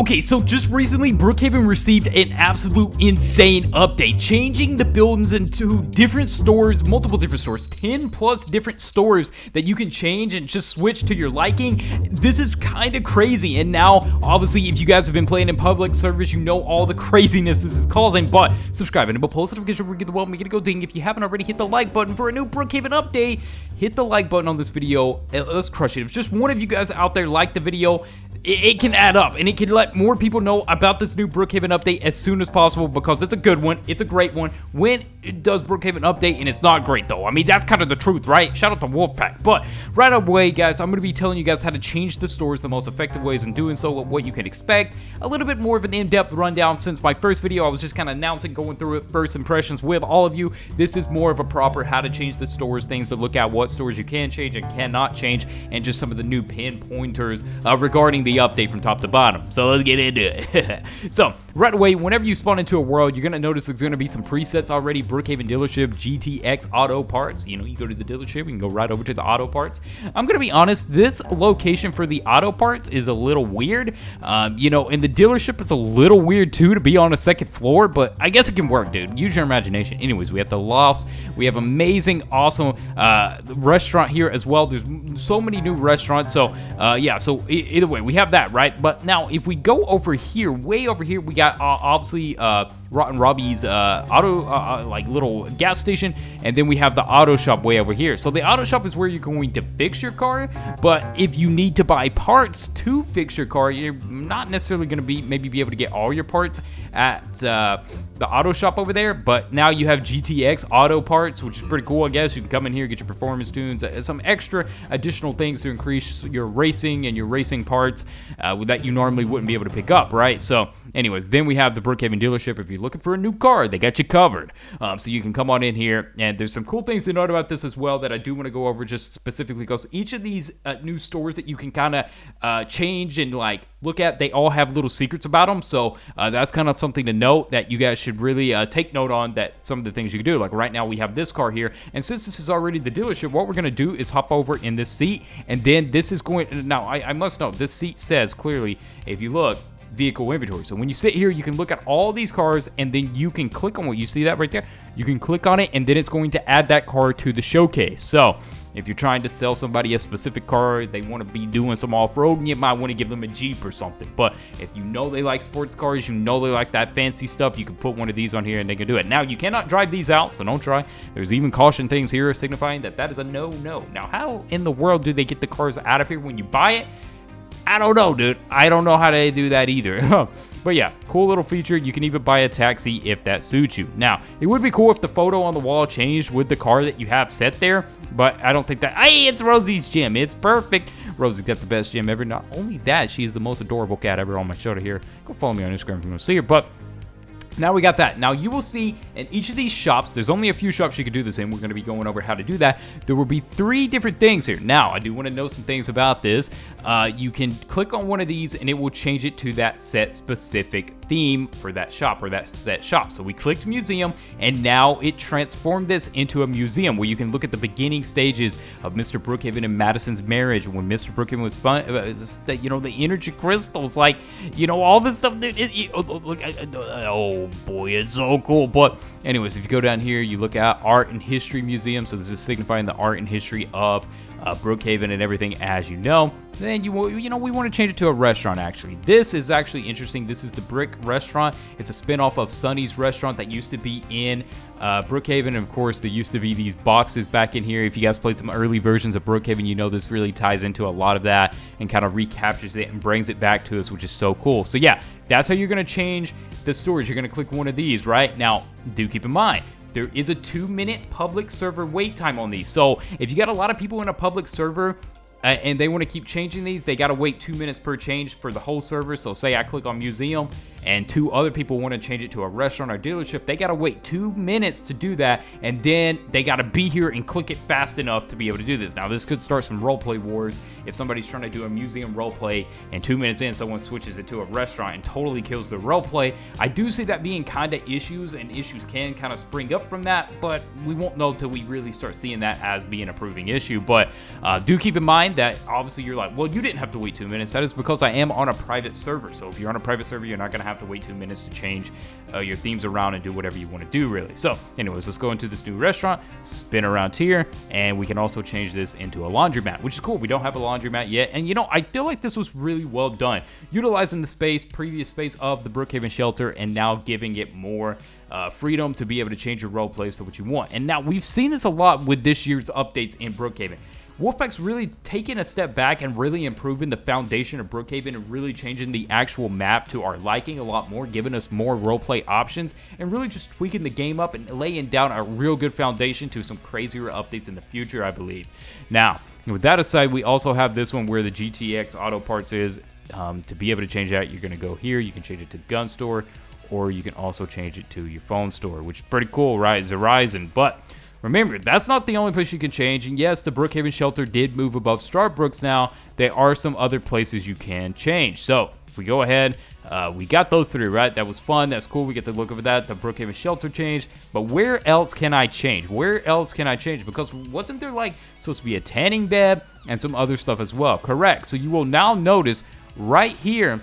Okay, so just recently, Brookhaven received an absolute insane update, changing the buildings into different stores, multiple different stores, 10 plus different stores that you can change and just switch to your liking. This is kind of crazy, and now, obviously, if you guys have been playing in public servers, you know all the craziness this is causing, but subscribe and post notifications where we get the welcome, we get to go ding. If you haven't already, hit the like button for a new Brookhaven update. Hit the like button on this video, and let's crush it. If just one of you guys out there like the video, it can add up, and it can let more people know about this new Brookhaven update as soon as possible, because it's a good one, it's a great one. When it does Brookhaven update and it's not great though, I mean, that's kind of the truth, right? Shout out to Wolfpack. But right away, guys, I'm going to be telling you guys how to change the stores, the most effective ways in doing so, what you can expect, a little bit more of an in-depth rundown. Since my first video, I was just kind of announcing, going through it, first impressions with all of you. This is more of a proper how to change the stores, things to look at, what stores you can change and cannot change, and just some of the new pinpointers regarding the update from top to bottom. So let's get into it. So right away, whenever you spawn into a world, you're gonna notice there's gonna be some presets already. Brookhaven dealership, GTX auto parts. You know, you go to the dealership, you can go right over to the auto parts. I'm gonna be honest, this location for the auto parts is a little weird. You know, in the dealership, it's a little weird too to be on a second floor, but I guess it can work, dude. Use your imagination. Anyways, we have the lofts. We have amazing, awesome restaurant here as well. There's so many new restaurants. So yeah, so either way, we have that, right? But now if we go over here, way over here, we got obviously Rotten Robbie's auto like little gas station, and then we have the auto shop way over here. So the auto shop is where you're going to fix your car, but if you need to buy parts to fix your car, you're not necessarily going to be able to get all your parts at the auto shop over there. But now you have GTX auto parts, which is pretty cool, I guess. You can come in here, get your performance tunes, some extra additional things to increase your racing and your racing parts that you normally wouldn't be able to pick up, right? So anyways, then we have the Brookhaven dealership. If you're looking for a new car, they got you covered. So you can come on in here, and there's some cool things to note about this as well that I do want to go over just specifically, because each of these new stores that you can kind of change and like look at, they all have little secrets about them. So that's kind of something to note that you guys should really take note on, that some of the things you can do. Like right now we have this car here, and since this is already the dealership, what we're going to do is hop over in this seat, and then this is going, now I must note, this seat says clearly, if you look, vehicle inventory. So when you sit here, you can look at all these cars, and then you can click on what you see that right there. You can click on it, and then it's going to add that car to the showcase. So if you're trying to sell somebody a specific car, they want to be doing some off-road, you might want to give them a Jeep or something. But if you know they like sports cars, you know they like that fancy stuff, you can put one of these on here and they can do it. Now, you cannot drive these out, so don't try. There's even caution things here signifying that that is a no-no. Now, how in the world do they get the cars out of here when you buy it? I don't know, dude. I don't know how they do that either. But yeah, cool little feature. You can even buy a taxi if that suits you. Now, it would be cool if the photo on the wall changed with the car that you have set there, but I don't think that. Hey, it's Rosie's gym. It's perfect. Rosie's got the best gym ever. Not only that, she is the most adorable cat ever on my shoulder here. Go follow me on Instagram if you want to see her. But now we got that. Now you will see in each of these shops, there's only a few shops you can do this in. We're going to be going over how to do that. There will be 3 different things here. Now, I do want to know some things about this. You can click on one of these and it will change it to that set specific theme for that shop or that set shop. So we clicked museum, and now it transformed this into a museum where you can look at the beginning stages of Mr. Brookhaven and Madison's marriage, when Mr. Brookhaven was fun, you know, the energy crystals, like, you know, all this stuff. Oh boy, it's so cool. But anyways, if you go down here, you look at art and history museum. So this is signifying the art and history of Brookhaven and everything, as you know. Then we want to change it to a restaurant. Actually, this is actually interesting. This is the Brick Restaurant. It's a spin-off of Sonny's restaurant that used to be in Brookhaven. And of course, there used to be these boxes back in here. If you guys played some early versions of Brookhaven, you know this really ties into a lot of that and kind of recaptures it and brings it back to us, which is so cool. So yeah, that's how you're going to change the stores. You're going to click one of these, right? Now, do keep in mind, there is a 2-minute public server wait time on these. So if you got a lot of people in a public server and they want to keep changing these, they got to wait 2 minutes per change for the whole server. So say I click on museum and 2 other people want to change it to a restaurant or dealership, they got to wait 2 minutes to do that, and then they got to be here and click it fast enough to be able to do this. Now, this could start some roleplay wars if somebody's trying to do a museum roleplay and 2 minutes in, someone switches it to a restaurant and totally kills the roleplay. I do see that being kind of issues, and issues can kind of spring up from that, but we won't know till we really start seeing that as being a proving issue. But do keep in mind that obviously you're like, well, you didn't have to wait 2 minutes. That is because I am on a private server. So if you're on a private server, you're not going to have to wait 2 minutes to change your themes around and do whatever you want to do, really. So anyways, let's go into this new restaurant, spin around here, and we can also change this into a laundromat, which is cool. We don't have a laundromat yet, and you know, I feel like this was really well done, utilizing the previous space of the Brookhaven shelter, and now giving it more freedom to be able to change your role plays to what you want. And now we've seen this a lot with this year's updates in Brookhaven. Wolfpack's really taken a step back and really improving the foundation of Brookhaven and really changing the actual map to our liking a lot more, giving us more roleplay options, and really just tweaking the game up and laying down a real good foundation to some crazier updates in the future, I believe. Now, with that aside, we also have this one where the GTX auto parts is. To be able to change that, you're going to go here. You can change it to gun store, or you can also change it to your phone store, which is pretty cool, right? Verizon. But remember, that's not the only place you can change. And yes, the Brookhaven shelter did move above Starbucks now. There are some other places you can change. So if we go ahead, we got those 3, right? That was fun. That's cool. We get to look over that. The Brookhaven shelter changed. But where else can I change? Where else can I change? Because wasn't there like supposed to be a tanning bed and some other stuff as well? Correct. So you will now notice right here,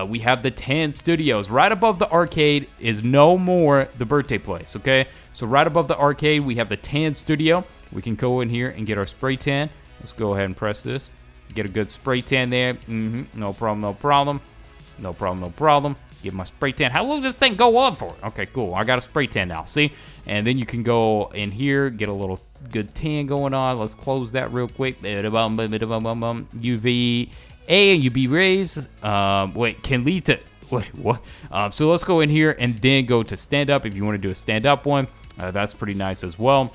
we have the 10 studios. Right above the arcade is no more the birthday place, okay? So right above the arcade, we have the tan studio. We can go in here and get our spray tan. Let's go ahead and press this. Get a good spray tan there. No problem, no problem. No problem, no problem. Get my spray tan. How long does this thing go on for? Okay, cool. I got a spray tan now, see? And then you can go in here, get a little good tan going on. Let's close that real quick. UV A and UV rays. Wait, can lead to... Wait, what? So let's go in here and then go to stand up if you want to do a stand up one. That's pretty nice as well.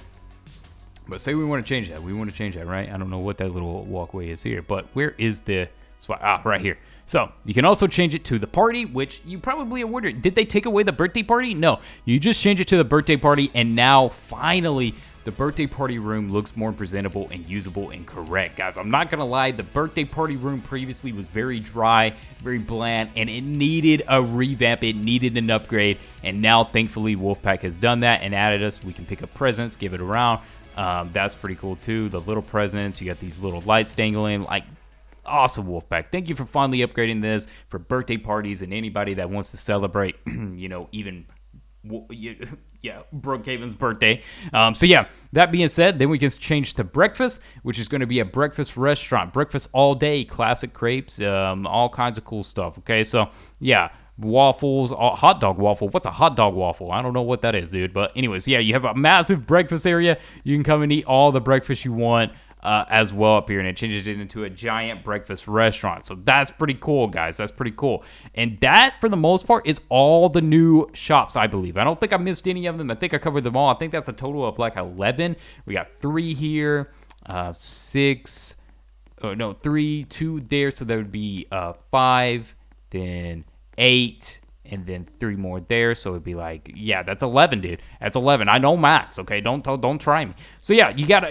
But say we want to change that. We want to change that, right? I don't know what that little walkway is here, but where is the spot? Ah, right here. So you can also change it to the party, which you probably are wondering, did they take away the birthday party? No, you just change it to the birthday party, and now finally the birthday party room looks more presentable and usable and correct. Guys, I'm not gonna lie, the birthday party room previously was very dry, very bland, and it needed a revamp. It needed an upgrade, and now thankfully Wolfpack has done that and added us. We can pick up presents, give it around. That's pretty cool too. The little presents, you got these little lights dangling, like awesome. Wolfpack, thank you for finally upgrading this for birthday parties and anybody that wants to celebrate, you know, even Brookhaven's birthday. So yeah, that being said, then we can change to breakfast, which is going to be a breakfast restaurant. Breakfast all day, classic crepes, all kinds of cool stuff. Okay, so yeah, waffles, hot dog waffle. What's a hot dog waffle? I don't know what that is, dude. But anyways, yeah, you have a massive breakfast area. You can come and eat all the breakfast you want. As well up here, and it changes it into a giant breakfast restaurant. So that's pretty cool, guys. That's pretty cool. And that, for the most part, is all the new shops, I believe. I don't think I missed any of them. I think I covered them all. I think that's a total of like 11. We got 3 here, 6. Oh, no, 3, 2 there. So that would be 5, then 8. And then 3 more there, so it'd be like, yeah, that's 11, dude. That's 11. I know maths, okay? Don't try me. So yeah, you got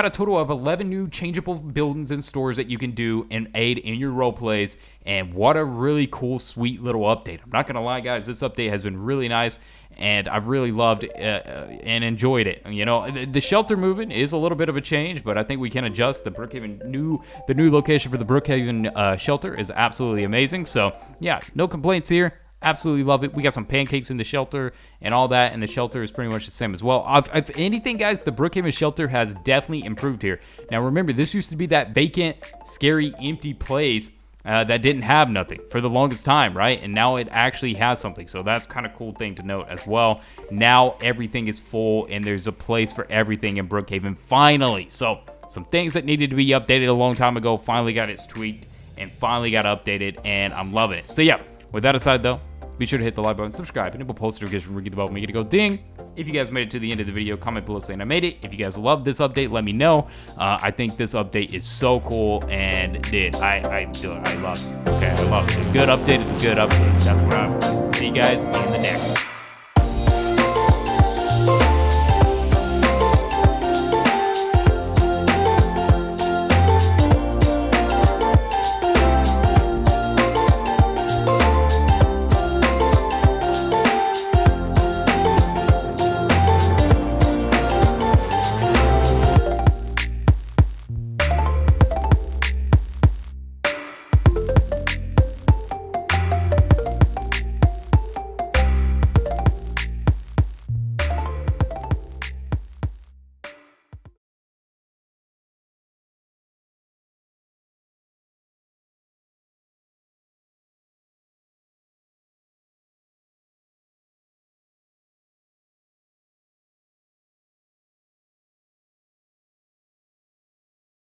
a total of 11 new changeable buildings and stores that you can do and aid in your role plays. And what a really cool, sweet little update. I'm not gonna lie, guys. This update has been really nice, and I've really loved and enjoyed it. You know, the shelter movement is a little bit of a change, but I think we can adjust. The Brookhaven the new location for the Brookhaven shelter is absolutely amazing. So yeah, no complaints here. Absolutely love it. We got some pancakes in the shelter and all that, and the shelter is pretty much the same as well. If anything, guys, the Brookhaven shelter has definitely improved here. Now, remember, this used to be that vacant, scary, empty place that didn't have nothing for the longest time, right? And now it actually has something, so that's kind of cool thing to note as well. Now everything is full, and there's a place for everything in Brookhaven, finally. So some things that needed to be updated a long time ago finally got it tweaked and finally got updated, and I'm loving it. So yeah, with that aside, though, be sure to hit the like button, subscribe, and it will post notifications when we get the bell, make it go ding. If you guys made it to the end of the video, comment below saying I made it. If you guys love this update, let me know. I think this update is so cool, and dude, I love it. Okay, I love it. A good update is a good update. That's what I you guys in the next.